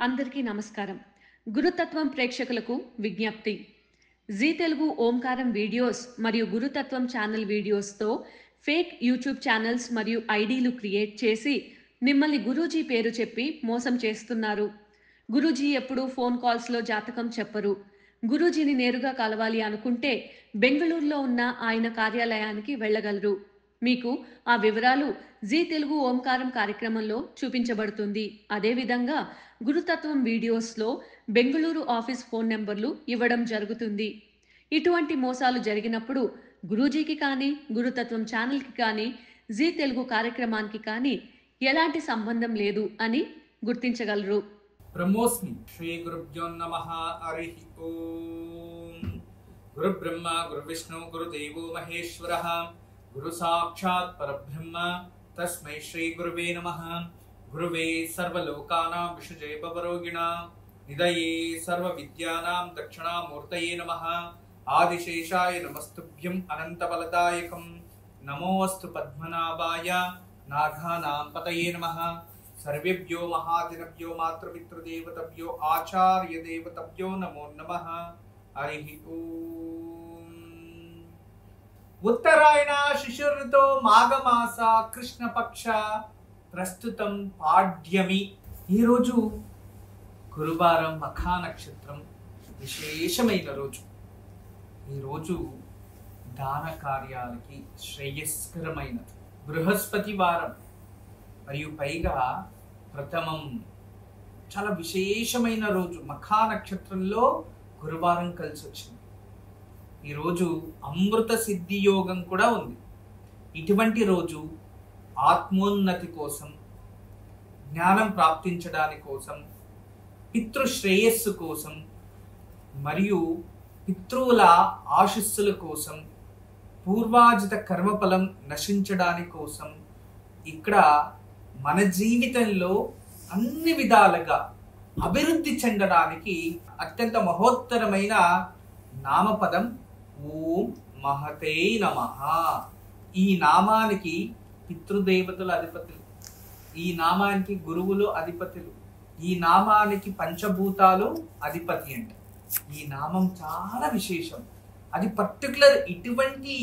అందరికీ నమస్కారం. గురుతత్వం ప్రేక్షకులకు విజ్ఞప్తి. జీ తెలుగు ఓంకారం వీడియోస్ మరియు గురుతత్వం ఛానల్ వీడియోస్తో ఫేక్ యూట్యూబ్ ఛానల్స్ మరియు ఐడీలు క్రియేట్ చేసి మిమ్మల్ని గురూజీ పేరు చెప్పి మోసం చేస్తున్నారు. గురూజీ ఎప్పుడూ ఫోన్ కాల్స్లో జాతకం చెప్పరు. గురూజీని నేరుగా కలవాలి అనుకుంటే బెంగళూరులో ఉన్న ఆయన కార్యాలయానికి వెళ్ళగలరు. మీకు ఆ వివరాలు జీ తెలుగు ఓంకారం కార్యక్రమంలో చూపించబడుతుంది. అదేవిధంగా గురుతత్వం వీడియోస్లో బెంగళూరు ఆఫీస్ ఫోన్ నెంబర్లు ఇవ్వడం జరుగుతుంది. ఇటువంటి మోసాలు జరిగినప్పుడు గురూజీకి కానీ గురుతత్వం ఛానల్కి కానీ జీ తెలుగు కార్యక్రమానికి కానీ ఎలాంటి సంబంధం లేదు అని గుర్తించగలరు. బ్రహ్మోస్మి శ్రీ గురుభ్యో నమః. హరి ఓం. గురు బ్రహ్మ గురు విష్ణు గురుదేవో మహేశ్వరః గురు సాక్షాత్ పరబ్రహ్మ తస్మై శ్రీ గురువే నమః. గురువే సర్వలోకానాం విషజే భవరోగిణాం నిదయే సర్వ విద్యానాం దక్షిణామూర్తయే నమః. ఆదిశేషాయ నమస్తుభ్యం అనంతఫలదాయకం. నమోऽस्तु పద్మనాభాయ నాగానాం పతయే నమః. సర్వేభ్యో మహాదినభ్యో మాతృపితృదేవతభ్యో ఆచార్యదేవతభ్యో నమో నమః. హరి ఓం. ఉత్తరాయణ శిశిరతో మాఘమాస కృష్ణపక్ష ప్రస్తుతం పాడ్యమి. ఈరోజు గురువారం మఖా నక్షత్రం విశేషమైన రోజు. ఈరోజు దాన కార్యాలకి శ్రేయస్కరమైనది. బృహస్పతి వారం మరియు పైగా ప్రథమం, చాలా విశేషమైన రోజు. మఖా నక్షత్రంలో గురువారం కలిసి వచ్చింది. ఈరోజు అమృత సిద్ధి యోగం కూడా ఉంది. ఇటువంటి రోజు ఆత్మోన్నతి కోసం, జ్ఞానం ప్రాప్తించడానికి కోసం, పితృశ్రేయస్సు కోసం మరియు పితృల ఆశీస్సుల కోసం, పూర్వాజిత కర్మఫలం నశించడానికి కోసం, ఇక్కడ మన జీవితంలో అన్ని విధాలుగా అభివృద్ధి చెందడానికి అత్యంత మహోత్తరమైన నామపదం ఓం మహతే నమః. ఈ నామానికి పితృదేవతల అధిపతులు, ఈ నామానికి గురువులు అధిపతులు, ఈ నామానికి పంచభూతాలు అధిపతి అంట. ఈ నామం చాలా విశేషం. అది పర్టికులర్ ఇటువంటి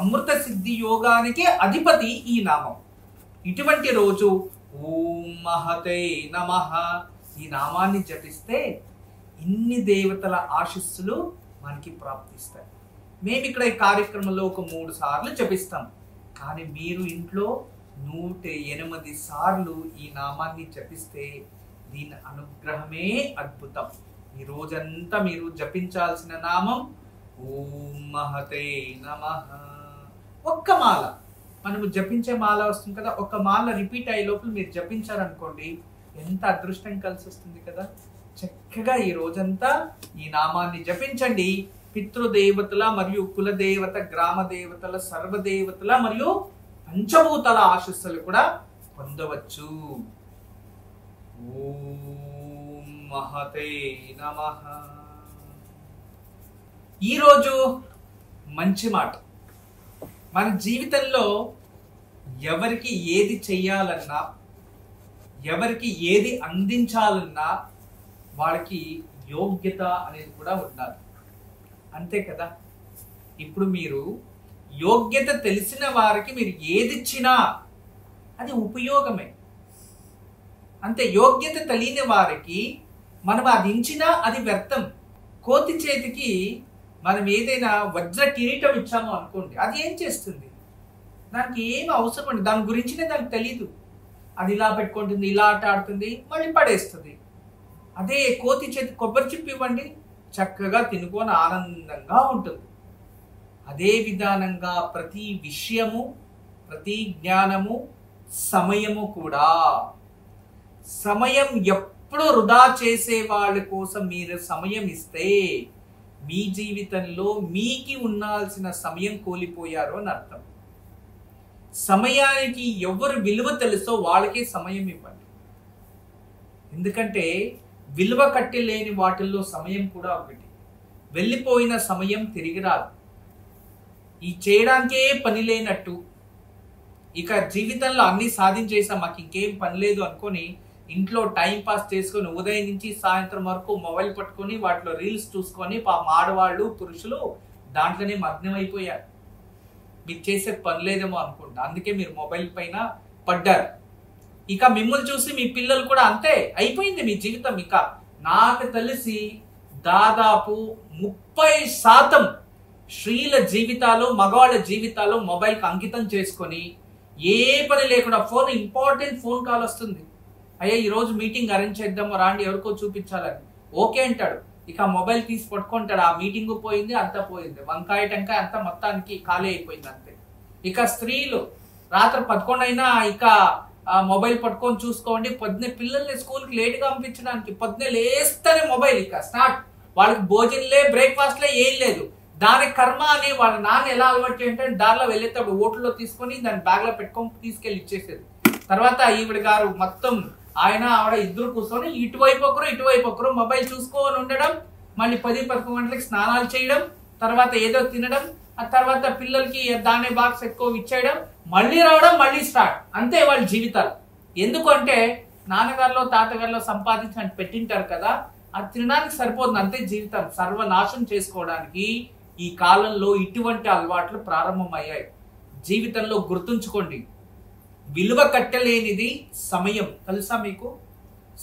అమృత సిద్ధి యోగానికి అధిపతి ఈ నామం. ఇటువంటి రోజు ఓం మహతే నమః ఈ నామాన్ని జపిస్తే ఇన్ని దేవతల ఆశీస్సులు మనకి ప్రాప్తిస్తాయి. మేము ఇక్కడ ఈ కార్యక్రమంలో ఒక 3 సార్లు జపిస్తాం. కానీ మీరు ఇంట్లో 108 సార్లు ఈ నామాన్ని జపిస్తే దీని అనుగ్రహమే అద్భుతం. ఈ రోజంతా మీరు జపించాల్సిన నామం ఓం మహతే నమః. ఒక్క మాల, మనము జపించే మాల వస్తుంది కదా, ఒక మాల రిపీట్ అయ్యే లోపల మీరు జపించారనుకోండి, ఎంత అదృష్టం కలిసి వస్తుంది కదా. చక్కగా ఈ రోజంతా ఈ నామాన్ని జపించండి. పితృదేవతల మరియు కులదేవత, గ్రామ దేవతల, సర్వదేవతల మరియు పంచభూతాల ఆశీస్సులు కూడా పొందవచ్చు. ఓం మహతే నమః. ఈరోజు మంచి మాట. మన జీవితంలో ఎవరికి ఏది చెయ్యాలన్నా, ఎవరికి ఏది అందించాలన్నా వాళ్ళకి యోగ్యత అనేది కూడా ఉండాలి. అంతే కదా. ఇప్పుడు మీరు యోగ్యత తెలిసిన వారికి మీరు ఏదిచ్చినా అది ఉపయోగమే. అంతే. యోగ్యత తెలియని వారికి మనం అది ఇచ్చినా అది వ్యర్థం. కోతి చేతికి మనం ఏదైనా వజ్ర కిరీటం ఇచ్చామో అనుకోండి, అది ఏం చేస్తుంది? దానికి ఏం అవసరం అండి, దాని గురించినే దానికి తెలీదు. అది ఇలా పెట్టుకుంటుంది, ఇలా ఆట ఆడుతుంది, మళ్ళీ పడేస్తుంది. అదే కోతి చేతి కొబ్బరి చిప్ప ఇవ్వండి, చక్కగా తినుకొని ఆనందంగా ఉంటుంది. అదే విధానంగా ప్రతి విషయము, ప్రతి జ్ఞానము, సమయము కూడా. సమయం ఎప్పుడు వృధా చేసే వాళ్ళ కోసం మీరు సమయం ఇస్తే మీ జీవితంలో మీకు ఉండాల్సిన సమయం కోల్పోయారు అని అర్థం. సమయానికి ఎవరు విలువ తెలుసో వాళ్ళకే సమయం ఇవ్వండి. ఎందుకంటే విలువ కట్టి లేని వాటిల్లో సమయం కూడా ఒకటి. వెళ్ళిపోయిన సమయం తిరిగి రాదు. ఈ చేయడానికే పని లేనట్టు, ఇక జీవితంలో అన్ని సాధించేసాం, మాకు ఇంకేం పని లేదు అనుకొని ఇంట్లో టైం పాస్ చేసుకొని ఉదయం నుంచి సాయంత్రం వరకు మొబైల్ పట్టుకొని వాటిలో రీల్స్ చూసుకొని ఆడవాళ్ళు పురుషులు దాంట్లోనే మగ్నం అయిపోయారు. మీరు చేసే పని లేదేమో అనుకుంటా, అందుకే మీరు మొబైల్ పైన పడ్డారు. ఇక మిమ్మల్ని చూసి మీ పిల్లలు కూడా అంతే అయిపోయింది మీ జీవితం. ఇక నాకు తెలిసి దాదాపు 30% స్త్రీల జీవితాలు మగవాళ్ళ జీవితాలు మొబైల్కి అంకితం చేసుకొని ఏ పని లేకుండా ఇంపార్టెంట్ ఫోన్ కాల్ వస్తుంది, అయ్యా ఈరోజు మీటింగ్ అరేంజ్ చేద్దాము రాండి ఎవరికో చూపించాలని, ఓకే అంటాడు. ఇక మొబైల్ తీసి పట్టుకుంటాడు, ఆ మీటింగ్ పోయింది, అంతా పోయింది, వంకాయ టెంకాయ అంతా మొత్తానికి ఖాళీ అయిపోయింది అంతే. ఇక స్త్రీలు రాత్రి 11 అయినా ఇక మొబైల్ పట్టుకొని చూసుకోండి. పొద్దున్నే పిల్లల్ని స్కూల్కి లేట్గా పంపించడానికి పొద్దున్నే లేస్తేనే మొబైల్ ఇక స్టార్ట్. వాళ్ళకి భోజనంలే బ్రేక్ఫాస్ట్లే ఏం లేదు. దాని కర్మ అని వాళ్ళ నాన్న ఎలా అలవాటు చేయంటే దారిలో వెళ్ళేటప్పుడు ఓటులో తీసుకొని దాన్ని బ్యాగ్లో పెట్టుకొని తీసుకెళ్ళి ఇచ్చేసేది. తర్వాత ఈవిడ గారు మొత్తం ఆయన ఆవిడ ఇద్దరు కూర్చొని ఇటువైపు ఒకరు మొబైల్ చూసుకొని ఉండడం, మళ్ళీ 10-11 గంటలకి స్నానాలు చేయడం, తర్వాత ఏదో తినడం, ఆ తర్వాత పిల్లలకి దానే బాక్స్ ఎక్కువ ఇచ్చేయడం, మళ్ళీ రావడం, మళ్ళీ స్టార్ట్. అంతే వాళ్ళ జీవితాలు. ఎందుకంటే నాన్నగారిలో తాతగారిలో సంపాదించి పెట్టింటారు కదా, అది తినడానికి సరిపోతుంది అంతే. జీవితం సర్వనాశనం చేసుకోవడానికి ఈ కాలంలో ఇటువంటి అలవాట్లు ప్రారంభమయ్యాయి. జీవితంలో గుర్తుంచుకోండి, విలువ కట్టలేనిది సమయం. తెలుసా మీకు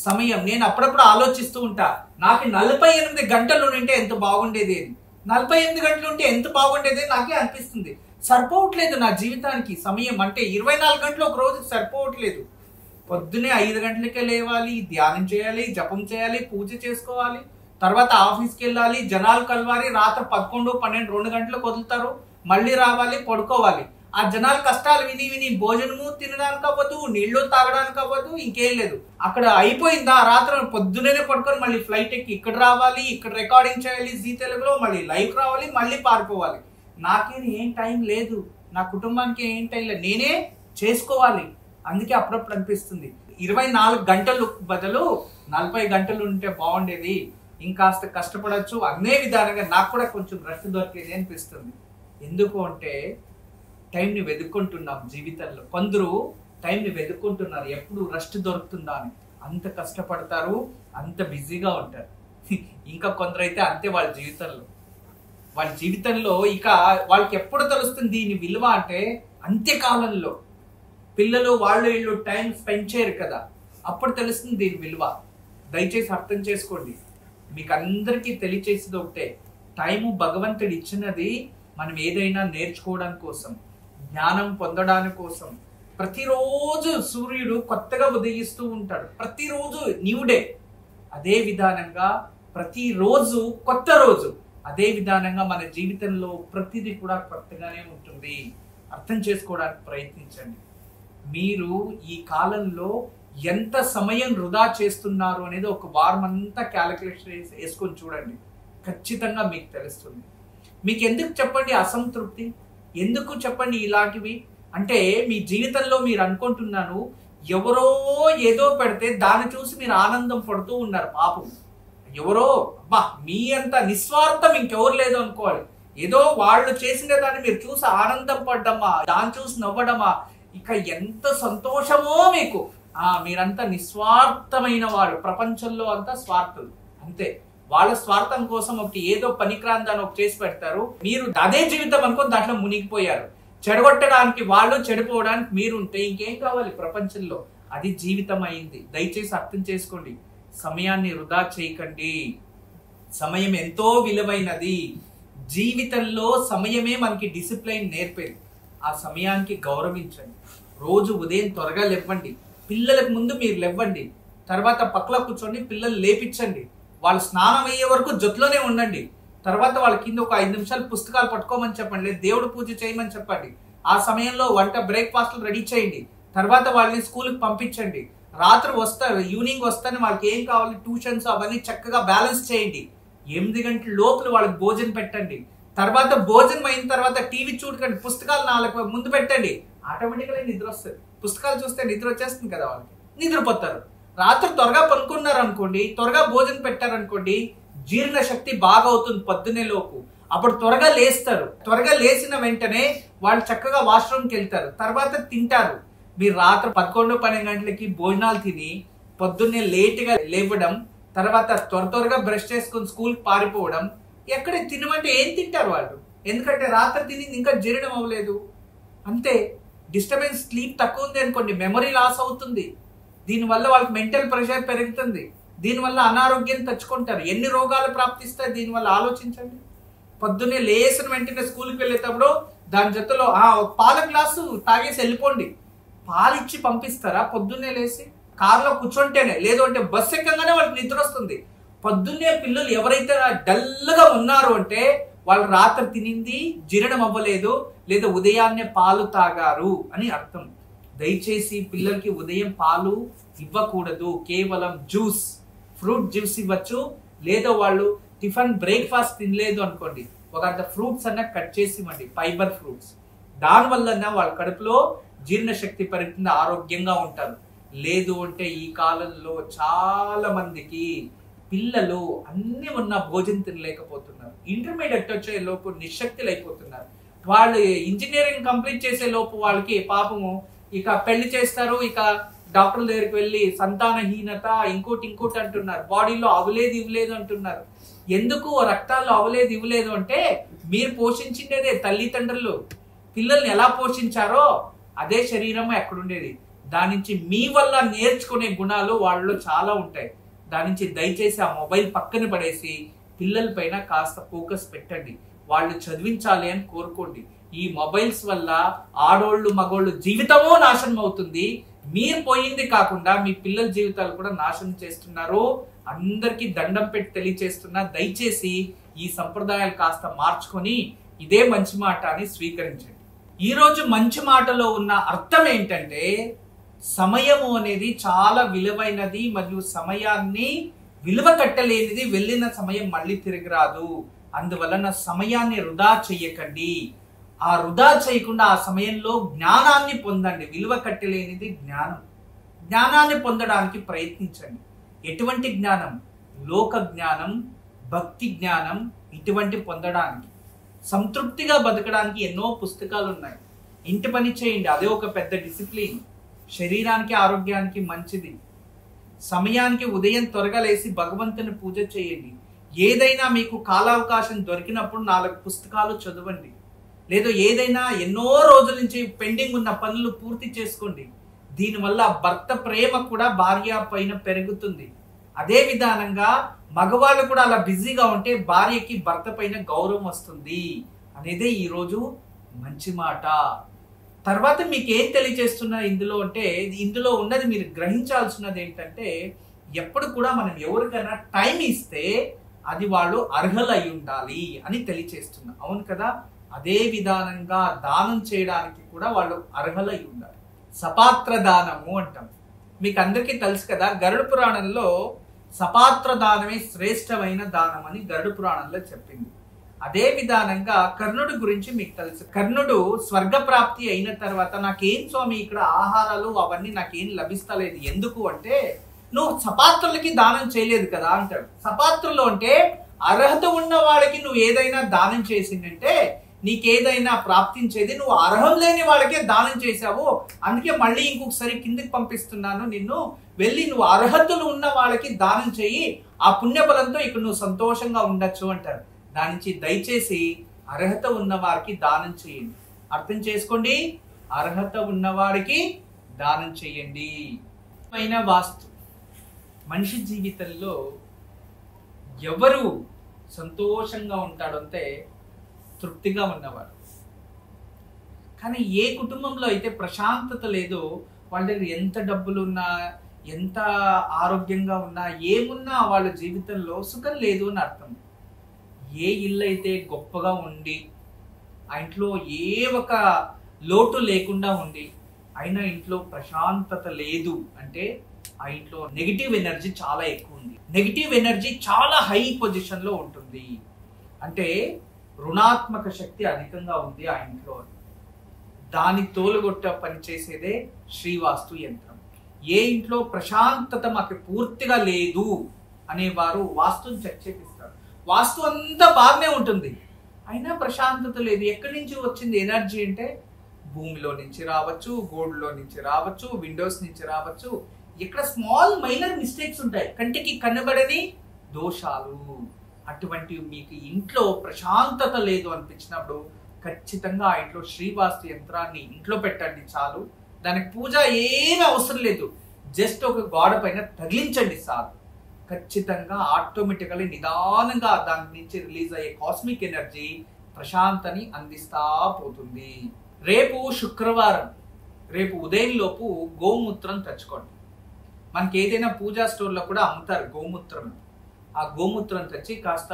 సమయం? నేను అప్పుడప్పుడు ఆలోచిస్తూ ఉంటా, నాకు 48 గంటలు ఉంటే ఎంత బాగుండేది, 48 గంటలు ఉంటే ఎంత బాగుండేది నాకే అనిపిస్తుంది. సరిపోవట్లేదు నా జీవితానికి సమయం. అంటే 24 గంటలు ఒక రోజుకి సరిపోవట్లేదు. పొద్దునే 5 గంటలకే లేవాలి, ధ్యానం చేయాలి, జపం చేయాలి, పూజ చేసుకోవాలి, తర్వాత ఆఫీస్కి వెళ్ళాలి, జనాలు కలవాలి, రాత్రి 11, 12, 2 గంటలకు వదులుతారు, మళ్ళీ రావాలి, పడుకోవాలి. ఆ జనాల కష్టాలు విని విని భోజనము తినడానికి అవ్వదు, నీళ్లు తాగడానికి అవ్వదు, ఇంకేం లేదు. అక్కడ అయిపోయిందా రాత్రి పొద్దునే పడుకొని మళ్ళీ ఫ్లైట్ ఎక్కి ఇక్కడ రావాలి, ఇక్కడ రికార్డింగ్ చేయాలి జీ తెలుగులో, మళ్ళీ లైవ్ రావాలి, మళ్ళీ పారిపోవాలి. నాకేం ఏం టైం లేదు, నా కుటుంబానికి ఏం టైం లేదు, నేనే చేసుకోవాలి. అందుకే అప్పుడప్పుడు అనిపిస్తుంది 24 గంటలు బదులు 40 గంటలు ఉంటే బాగుండేది, ఇంకాస్త కష్టపడచ్చు. అనే విధానంగా నాకు కూడా కొంచెం రెస్ట్ దొరికేది అనిపిస్తుంది. ఎందుకు అంటే టైంని వెతుక్కుంటున్నాం జీవితంలో. కొందరు టైంని వెతుక్కుంటున్నారు ఎప్పుడు రెస్ట్ దొరుకుతుందా అని. అంత కష్టపడతారు, అంత బిజీగా ఉంటారు. ఇంకా కొందరైతే అంతే వాళ్ళ జీవితంలో ఇక వాళ్ళకి ఎప్పుడు తెలుస్తుంది దీని విలువ అంటే అంత్యకాలంలో. పిల్లలు వీళ్ళు టైం స్పెండ్ చేయరు కదా, అప్పుడు తెలుస్తుంది దీని విలువ. దయచేసి అర్థం చేసుకోండి. మీకు అందరికీ తెలియచేసేది ఒకటే, టైము భగవంతుడు ఇచ్చినది మనం ఏదైనా నేర్చుకోవడానికి కోసం, జ్ఞానం పొందడానికి కోసం. ప్రతిరోజు సూర్యుడు కొత్తగా ఉదయిస్తూ ఉంటాడు, ప్రతిరోజు న్యూ డే. అదే విధానంగా ప్రతిరోజు కొత్త రోజు. అదే విధానంగా మన జీవితంలో ప్రతిదీ కూడా కొత్తగానే ఉంటుంది. అర్థం చేసుకోవడానికి ప్రయత్నించండి. మీరు ఈ కాలంలో ఎంత సమయం వృధా చేస్తున్నారు అనేది ఒక వారం అంతా క్యాలిక్యులేషన్ వేసుకొని చూడండి, ఖచ్చితంగా మీకు తెలుస్తుంది. మీకు ఎందుకు చెప్పండి అసంతృప్తి, ఎందుకు చెప్పండి ఇలాంటివి అంటే, మీ జీవితంలో మీరు అనుకుంటున్నాను ఎవరో ఏదో పెడితే దాన్ని చూసి మీరు ఆనందం పడుతూ ఉన్నారు. పాపం ఎవరో, అబ్బా మీ అంత నిస్వార్థం ఇంకెవరు లేదు అనుకోవాలి. ఏదో వాళ్ళు చేసిన దాన్ని మీరు చూసి ఆనందం పడ్డమా, దాన్ని చూసి నవ్వడమా, ఇక ఎంత సంతోషమో మీకు. మీరంతా నిస్వార్థమైన వాడు. ప్రపంచంలో అంతా స్వార్థులు అంతే. వాళ్ళ స్వార్థం కోసం ఒకటి ఏదో పనికిరాందాన్ని ఒక చేసి పెడతారు. మీరు అదే జీవితం అనుకో దాంట్లో మునిగిపోయారు. చెడగొట్టడానికి వాళ్ళు, చెడిపోవడానికి మీరు ఉంటే ఇంకేం కావాలి ప్రపంచంలో? అది జీవితం అయింది. దయచేసి అర్థం చేసుకోండి. సమయాన్ని వృధా చేయకండి. సమయం ఎంతో విలువైనది. జీవితంలో సమయమే మనకి డిసిప్లైన్ నేర్పేది. ఆ సమయానికి గౌరవించండి. రోజు ఉదయం త్వరగా లేవండి. పిల్లలకు ముందు మీరు లేవండి. తర్వాత పక్కన కూర్చోండి, పిల్లలు లేపించండి. వాళ్ళు స్నానం అయ్యే వరకు జొత్లోనే ఉండండి. తర్వాత వాళ్ళ కింద ఒక 5 నిమిషాలు పుస్తకాలు పట్టుకోమని చెప్పండి, దేవుడు పూజ చేయమని చెప్పండి. ఆ సమయంలో వంట బ్రేక్ఫాస్ట్లు రెడీ చేయండి. తర్వాత వాళ్ళని స్కూల్కి పంపించండి. రాత్రి వస్తారు, ఈవినింగ్ వస్తారని వాళ్ళకి ఏం కావాలి ట్యూషన్స్ అవన్నీ చక్కగా బ్యాలెన్స్ చేయండి. 8 గంటల లోపల వాళ్ళకి భోజనం పెట్టండి. తర్వాత భోజనం అయిన తర్వాత టీవీ చూడకండి, పుస్తకాలు 4 ముందు పెట్టండి. ఆటోమేటిక్గా నిద్ర వస్తుంది. పుస్తకాలు చూస్తే నిద్ర వచ్చేస్తుంది కదా, వాళ్ళకి నిద్రపోతారు. రాత్రి త్వరగా పనుకున్నారు అనుకోండి, త్వరగా భోజనం పెట్టారనుకోండి, జీర్ణ శక్తి బాగా అవుతుంది పొద్దునే లోపు. అప్పుడు త్వరగా లేస్తారు. త్వరగా లేచిన వెంటనే వాళ్ళు చక్కగా వాష్రూమ్కి వెళ్తారు, తర్వాత తింటారు. మీరు రాత్రి 11, 12 గంటలకి భోజనాలు తిని పొద్దున్నే లేట్గా లేవడం, తర్వాత త్వరగా బ్రష్ చేసుకుని స్కూల్కి పారిపోవడం. ఎక్కడ తినమంటే ఏం తింటారు వాళ్ళు? ఎందుకంటే రాత్రి తినింది ఇంకా జీర్ణం అవ్వలేదు. అంతే. డిస్టర్బెన్స్, స్లీప్ తక్కువ ఉంది అనుకోండి, మెమరీ లాస్ అవుతుంది. దీనివల్ల వాళ్ళకి మెంటల్ ప్రెషర్ పెరుగుతుంది. దీనివల్ల అనారోగ్యం తెచ్చుకుంటారు. ఎన్ని రోగాలు ప్రాప్తిస్తాయి దీనివల్ల ఆలోచించండి. పొద్దున్నే లేసిన వెంటనే స్కూల్కి వెళ్ళేటప్పుడు దాని జతలో పాల గ్లాసు తాగేసి వెళ్ళిపోండి. పాలు ఇచ్చి పంపిస్తారా పొద్దున్నే లేసి? కారులో కూర్చుంటేనే, లేదు అంటే బస్సు ఎక్కగానే వాళ్ళకి నిద్ర వస్తుంది. పొద్దున్నే పిల్లలు ఎవరైతే డల్గా ఉన్నారు అంటే వాళ్ళు రాత్రి తినింది జీర్ణం అవ్వలేదు, లేదా ఉదయాన్నే పాలు తాగారు అని అర్థం. దయచేసి పిల్లలకి ఉదయం పాలు ఇవ్వకూడదు. కేవలం జ్యూస్, ఫ్రూట్ జ్యూస్ ఇవ్వచ్చు. లేదా వాళ్ళు టిఫిన్ బ్రేక్ఫాస్ట్ తినలేదు అనుకోండి, ఒక అంత ఫ్రూట్స్ అన్న కట్ చేసి ఇవ్వండి, ఫైబర్ ఫ్రూట్స్. దానివల్ల వాళ్ళ కడుపులో జీర్ణశక్తి పెరుగుతుంది, ఆరోగ్యంగా ఉంటారు. లేదు అంటే ఈ కాలంలో చాలా మందికి పిల్లలు అన్ని ఉన్న భోజనం తినలేకపోతున్నారు. ఇంటర్మీడియట్ వచ్చే లోపు నిశ్శక్తులు అయిపోతున్నారు. వాళ్ళు ఇంజనీరింగ్ కంప్లీట్ చేసే లోపు వాళ్ళకి పాపము ఇక పెళ్లి చేస్తారు, ఇక డాక్టర్ దగ్గరికి వెళ్ళి సంతానహీనత ఇంకోటి అంటున్నారు. బాడీలో అవలేదు ఇవ్వలేదు అంటున్నారు. ఎందుకు రక్తాల్లో అవలేదు ఇవ్వలేదు అంటే మీరు పోషించిండేదే తల్లిదండ్రులు. పిల్లల్ని ఎలా పోషించారో అదే శరీరం ఎక్కడుండేది. దాని నుంచి మీ వల్ల నేర్చుకునే గుణాలు వాళ్ళలో చాలా ఉంటాయి. దాని నుంచి దయచేసి ఆ మొబైల్ పక్కన పడేసి పిల్లల పైన కాస్త ఫోకస్ పెట్టండి. వాళ్ళు చదివించాలి అని కోరుకోండి. ఈ మొబైల్స్ వల్ల ఆడోళ్ళు మగోళ్ళు జీవితమో నాశనం అవుతుంది. మీరు పోయింది కాకుండా మీ పిల్లల జీవితాలు కూడా నాశనం చేస్తున్నారు. అందరికీ దండం పెట్టి తెలియచేస్తున్నా, దయచేసి ఈ సంప్రదాయాలు కాస్త మార్చుకొని ఇదే మంచి మాట అని స్వీకరించండి. ఈ రోజు మంచి మాటలో ఉన్న అర్థం ఏంటంటే, సమయము అనేది చాలా విలువైనది మరియు సమయాన్ని విలువ కట్టలేనిది. వెళ్ళిన సమయం మళ్ళీ తిరిగి రాదు. అందువలన సమయాన్ని వృధా చెయ్యకండి. ఆ వృధా చేయకుండా ఆ సమయంలో జ్ఞానాన్ని పొందండి. విలువ కట్టలేనిది జ్ఞానం. జ్ఞానాన్ని పొందడానికి ప్రయత్నించండి. ఎటువంటి జ్ఞానం? లోక జ్ఞానం, భక్తి జ్ఞానం. ఇటువంటి పొందడానికి, సంతృప్తిగా బతకడానికి ఎన్నో పుస్తకాలు ఉన్నాయి. ఇంటి పని చేయండి, అదే ఒక పెద్ద డిసిప్లిన్. శరీరానికి ఆరోగ్యానికి మంచిది. సమయానికి ఉదయం త్వరగా లేసి భగవంతుని పూజ చేయండి. ఏదైనా మీకు కాలావకాశం దొరికినప్పుడు 4 పుస్తకాలు చదవండి. లేదు ఏదైనా ఎన్నో రోజుల నుంచి పెండింగ్ ఉన్న పనులు పూర్తి చేసుకోండి. దీనివల్ల భర్త ప్రేమ కూడా భార్య పైన పెరుగుతుంది. అదే విధానంగా మగవాళ్ళు కూడా అలా బిజీగా ఉంటే భార్యకి భర్త పైన గౌరవం వస్తుంది అనేదే ఈరోజు మంచి మాట. తర్వాత మీకు ఏం తెలియజేస్తున్నా ఇందులో అంటే, ఇందులో ఉన్నది మీరు గ్రహించాల్సినది ఏంటంటే, ఎప్పుడు కూడా మనం ఎవరికైనా టైం ఇస్తే అది వాళ్ళు అర్హులై ఉండాలి అని తెలియజేస్తున్నా. అవును కదా? అదే విధానంగా దానం చేయడానికి కూడా వాళ్ళు అర్హులై ఉండాలి. సపాత్ర దానము అంటాం. మీకు అందరికీ తెలుసు కదా, గరుడ పురాణంలో సపాత్ర దానమే శ్రేష్టమైన దానం అని గరుడ పురాణంలో చెప్పింది. అదే విధానంగా కర్ణుడి గురించి మీకు తెలుసు. కర్ణుడు స్వర్గ ప్రాప్తి అయిన తర్వాత, నాకేం స్వామి ఇక్కడ ఆహారాలు అవన్నీ నాకేం లభిస్తలేదు, ఎందుకు అంటే నువ్వు సపాత్రులకి దానం చేయలేదు కదా అంటాడు. సపాత్రులు అంటే అర్హత ఉన్న వాళ్ళకి నువ్వు ఏదైనా దానం చేసిందంటే నీకేదైనా ప్రాప్తించేది. నువ్వు అర్హం లేని వాళ్ళకే దానం చేశావు, అందుకే మళ్ళీ ఇంకొకసారి కిందికి పంపిస్తున్నాను నిన్ను. వెళ్ళి నువ్వు అర్హతలు ఉన్న వాళ్ళకి దానం చెయ్యి, ఆ పుణ్యబలంతో ఇక్కడ నువ్వు సంతోషంగా ఉండొచ్చు అంటారు. దాని నుంచి దయచేసి అర్హత ఉన్న వారికి దానం చేయండి. అర్థం చేసుకోండి, అర్హత ఉన్నవాడికి దానం చేయండి. పైన వాస్తు మనిషి జీవితంలో ఎవరు సంతోషంగా ఉంటాడంటే తృప్తిగా ఉన్నవాడు. కానీ ఏ కుటుంబంలో అయితే ప్రశాంతత లేదో వాళ్ళ దగ్గర ఎంత డబ్బులు ఉన్నా, ఎంత ఆరోగ్యంగా ఉన్నా, ఏమున్నా వాళ్ళ జీవితంలో సుఖం లేదు అని అర్థం. ఏ ఇల్లు అయితే గొప్పగా ఉండి ఆ ఇంట్లో ఏ ఒక లోటు లేకుండా ఉండి అయినా ఇంట్లో ప్రశాంతత లేదు అంటే ఆ ఇంట్లో నెగిటివ్ ఎనర్జీ చాలా ఎక్కువ ఉంది. నెగిటివ్ ఎనర్జీ చాలా హై పొజిషన్లో ఉంటుంది అంటే రుణాత్మక శక్తి అధికంగా ఉంది ఆ ఇంట్లో. దాని తోలుగొట్ట పనిచేసేదే శ్రీవాస్తు యంత్రం. ఏ ఇంట్లో ప్రశాంతత మాకు పూర్తిగా లేదు అనేవారు వాస్తుని చెక్ చేపిస్తారు. వాస్తు అంతా బాగానే ఉంటుంది, అయినా ప్రశాంతత లేదు. ఎక్కడి నుంచి వచ్చింది ఎనర్జీ అంటే భూమిలో నుంచి రావచ్చు, గోడలో నుంచి రావచ్చు, విండోస్ నుంచి రావచ్చు. ఇక్కడ స్మాల్ మైనర్ మిస్టేక్స్ ఉంటాయి, కంటికి కనబడని దోషాలు. అటువంటి మీకు ఇంట్లో ప్రశాంతత లేదు అనిపించినప్పుడు ఖచ్చితంగా ఆ ఇంట్లో శ్రీవాస్తు యంత్రాన్ని ఇంట్లో పెట్టండి చాలు. దానికి పూజ ఏమీ అవసరం లేదు, జస్ట్ ఒక గోడ పైన తగిలించండి చాలు. ఖచ్చితంగా ఆటోమేటికలీ నిదానంగా దాని నుంచి రిలీజ్ అయ్యే కాస్మిక్ ఎనర్జీ ప్రశాంతని అందిస్తా పోతుంది. రేపు శుక్రవారం, రేపు ఉదయం లోపు గోమూత్రం తెచ్చుకోండి. మనకి ఏదైనా పూజా స్టోర్లో కూడా అమ్ముతారు గోమూత్రం. ఆ గోమూత్రం తెచ్చి కాస్త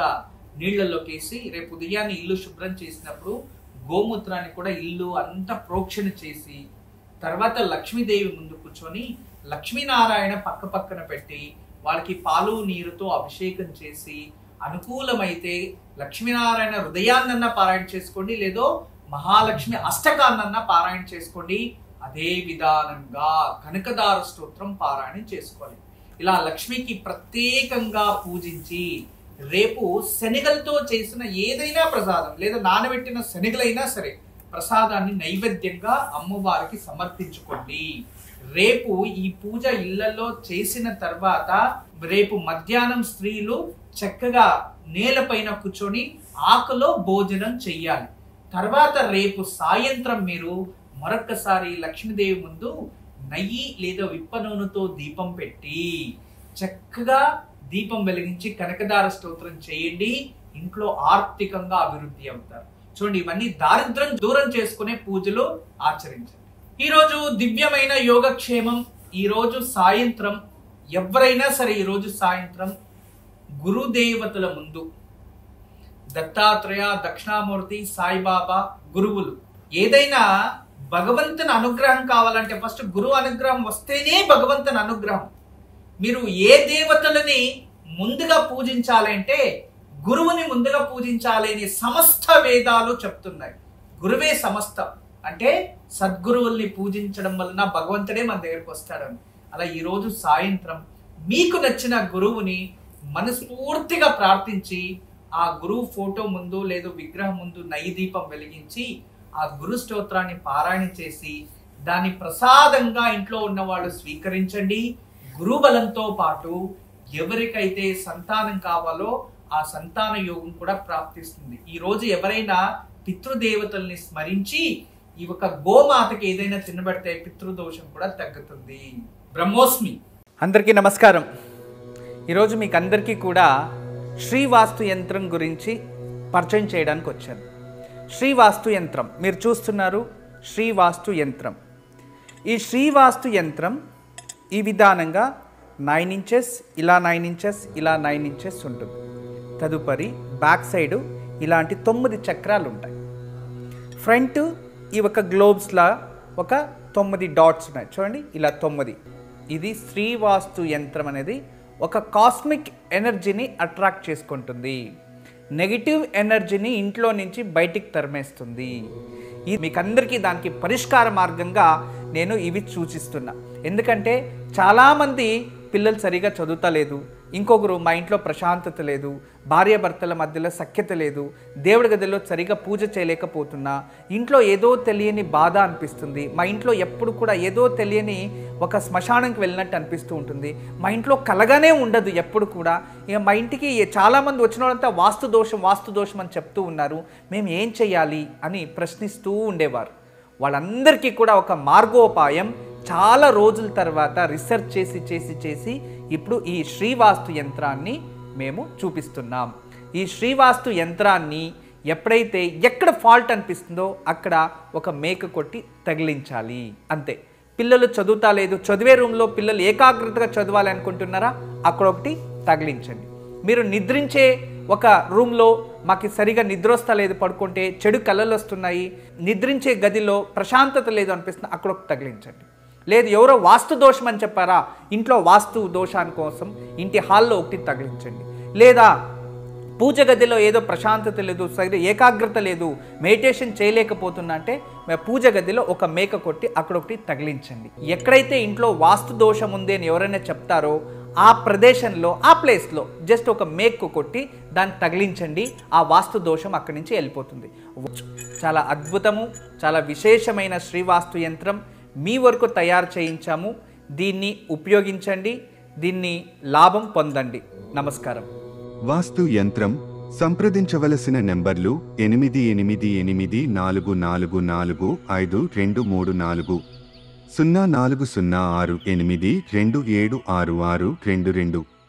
నీళ్లలోకి వేసి రేపు ఉదయాన్నే ఇల్లు శుభ్రం చేసినప్పుడు గోమూత్రాన్ని కూడా ఇల్లు అంతా ప్రోక్షణ చేసి తర్వాత లక్ష్మీదేవి ముందు కూర్చొని లక్ష్మీనారాయణ పక్క పక్కన పెట్టి వాళ్ళకి పాలు నీరుతో అభిషేకం చేసి అనుకూలమైతే లక్ష్మీనారాయణ హృదయాన్నన్నా పారాయణ చేసుకోండి, లేదో మహాలక్ష్మి అష్టకాన్నన్నా పారాయణ చేసుకోండి. అదే విధానంగా కనకదార స్తోత్రం పారాయణ చేసుకోవాలి. ఇలా లక్ష్మికి ప్రత్యేకంగా పూజించి రేపు శనగలతో చేసిన ఏదైనా ప్రసాదం లేదా నానబెట్టిన శనగలైనా సరే ప్రసాదాన్ని నైవేద్యంగా అమ్మవారికి సమర్పించుకోండి. రేపు ఈ పూజ ఇళ్లలో చేసిన తర్వాత రేపు మధ్యాహ్నం స్త్రీలు చక్కగా నేలపైన కూర్చొని ఆకులో భోజనం చెయ్యాలి. తర్వాత రేపు సాయంత్రం మీరు మరొకసారి లక్ష్మీదేవి ముందు నెయ్యి లేదా విప్ప నూనెతో దీపం పెట్టి చక్కగా దీపం వెలిగించి కనకదార స్తోత్రం చేయండి. ఇంట్లో ఆర్థికంగా అభివృద్ధి అవుతారు. చూడండి, ఇవన్నీ దారిద్ర్యం దూరం చేసుకునే పూజలు ఆచరించండి. ఈరోజు దివ్యమైన యోగక్షేమం. ఈరోజు సాయంత్రం ఎవరైనా సరే ఈరోజు సాయంత్రం గురుదేవతల ముందు దత్తాత్రేయ, దక్షిణామూర్తి, సాయిబాబా గురువులు ఏదైనా భగవంతుని అనుగ్రహం కావాలంటే ఫస్ట్ గురువు అనుగ్రహం వస్తేనే భగవంతుని అనుగ్రహం. మీరు ఏ దేవతలని ముందుగా పూజించాలంటే గురువుని ముందుగా పూజించాలి అని సమస్త వేదాలు చెప్తున్నాయి. గురువే సమస్తం అంటే సద్గురువుల్ని పూజించడం వలన భగవంతుడే మన దగ్గరకు వస్తాడని. అలా ఈరోజు సాయంత్రం మీకు నచ్చిన గురువుని మనస్ఫూర్తిగా ప్రార్థించి ఆ గురువు ఫోటో ముందు లేదా విగ్రహం ముందు నెయ్యి దీపం వెలిగించి ఆ గురు స్తోత్రాన్ని పారాయణ చేసి దాన్ని ప్రసాదంగా ఇంట్లో ఉన్న వాళ్ళు స్వీకరించండి. గురుబలంతో పాటు ఎవరికైతే సంతానం కావాలో ఆ సంతాన యోగం కూడా ప్రాప్తిస్తుంది. ఈ రోజు ఎవరైనా పితృదేవతల్ని స్మరించి ఈ ఒక గోమాతకి ఏదైనా తినబడితే పితృదోషం కూడా తగ్గుతుంది. బ్రహ్మోస్మి. అందరికీ నమస్కారం. ఈరోజు మీకు అందరికీ కూడా శ్రీవాస్తు యంత్రం గురించి పరిచయం చేయడానికి వచ్చాను. శ్రీవాస్తు యంత్రం మీరు చూస్తున్నారు. శ్రీవాస్తు యంత్రం. ఈ శ్రీవాస్తు యంత్రం ఈ విధానంగా 9 ఇంచెస్, ఇలా 9 ఇంచెస్, ఇలా 9 ఇంచెస్ ఉంటుంది. తదుపరి బ్యాక్ సైడు ఇలాంటి 9 చక్రాలు ఉంటాయి. ఫ్రంట్ ఈ ఒక గ్లోబ్స్లా ఒక 9 డాట్స్ ఉన్నాయి చూడండి, ఇలా 9. ఇది శ్రీవాస్తు యంత్రం అనేది ఒక కాస్మిక్ ఎనర్జీని అట్రాక్ట్ చేసుకుంటుంది. నెగిటివ్ ఎనర్జీని ఇంట్లో నుంచి బయటికి తరిమేస్తుంది. ఇది మీకు అందరికీ దానికి పరిష్కార మార్గంగా నేను ఇవి సూచిస్తున్నా. ఎందుకంటే చాలామంది పిల్లలు సరిగా చదువుతలేదు, ఇంకొకరు మా ఇంట్లో ప్రశాంతత లేదు, భార్యాభర్తల మధ్యలో సఖ్యత లేదు, దేవుడి గదిలో సరిగా పూజ చేయలేకపోతున్నా, ఇంట్లో ఏదో తెలియని బాధ అనిపిస్తుంది, మా ఇంట్లో ఎప్పుడు కూడా ఏదో తెలియని ఒక శ్మశానంకి వెళ్ళినట్టు అనిపిస్తూ ఉంటుంది, మా ఇంట్లో కలగానే ఉండదు ఎప్పుడు కూడా. ఇక మా ఇంటికి చాలామంది వచ్చిన వాళ్ళంతా వాస్తు దోషం అని చెప్తూ ఉన్నారు, మేము ఏం చేయాలి అని ప్రశ్నిస్తూ ఉండేవారు. వాళ్ళందరికీ కూడా ఒక మార్గోపాయం చాలా రోజుల తర్వాత రీసెర్చ్ చేసి ఇప్పుడు ఈ శ్రీవాస్తు యంత్రాన్ని మేము చూపిస్తున్నాం. ఈ శ్రీవాస్తు యంత్రాన్ని ఎప్పుడైతే ఎక్కడ ఫాల్ట్ అనిపిస్తుందో అక్కడ ఒక మేక కొట్టి తగిలించాలి, అంతే. పిల్లలు చదువుతా లేదు, చదివే రూమ్లో పిల్లలు ఏకాగ్రతగా చదవాలి అనుకుంటున్నారా, అక్కడ ఒకటి తగిలించండి. మీరు నిద్రించే ఒక రూమ్లో మాకు సరిగా నిద్ర వస్తలేదు, పడుకుంటే చెడు కళలు వస్తున్నాయి, నిద్రించే గదిలో ప్రశాంతత లేదు అనిపిస్తుంది, అక్కడ ఒకటి తగిలించండి. లేదు ఎవరో వాస్తు దోషం అని చెప్పారా, ఇంట్లో వాస్తు దోషాని కోసం ఇంటి హాల్లో ఒకటి తగిలించండి. లేదా పూజ గదిలో ఏదో ప్రశాంతత లేదు, సరిగ్గా ఏకాగ్రత లేదు, మెడిటేషన్ చేయలేకపోతున్నా అంటే పూజ గదిలో ఒక మేక కొట్టి అక్కడ ఒకటి తగిలించండి. ఎక్కడైతే ఇంట్లో వాస్తు దోషం ఉంది అని ఎవరైనా చెప్తారో ఆ ప్రదేశంలో ఆ ప్లేస్లో జస్ట్ ఒక మేకు కొట్టి దాన్ని తగిలించండి, ఆ వాస్తు దోషం అక్కడి నుంచి వెళ్ళిపోతుంది. చాలా అద్భుతము, చాలా విశేషమైన శ్రీవాస్తు యంత్రం మీ వరకు తయారు చేయించాము. దీన్ని ఉపయోగించండి, దీన్ని లాభం పొందండి. నమస్కారం. వాస్తు యంత్రం సంప్రదించవలసిన నెంబర్లు 8844452334 040682766622.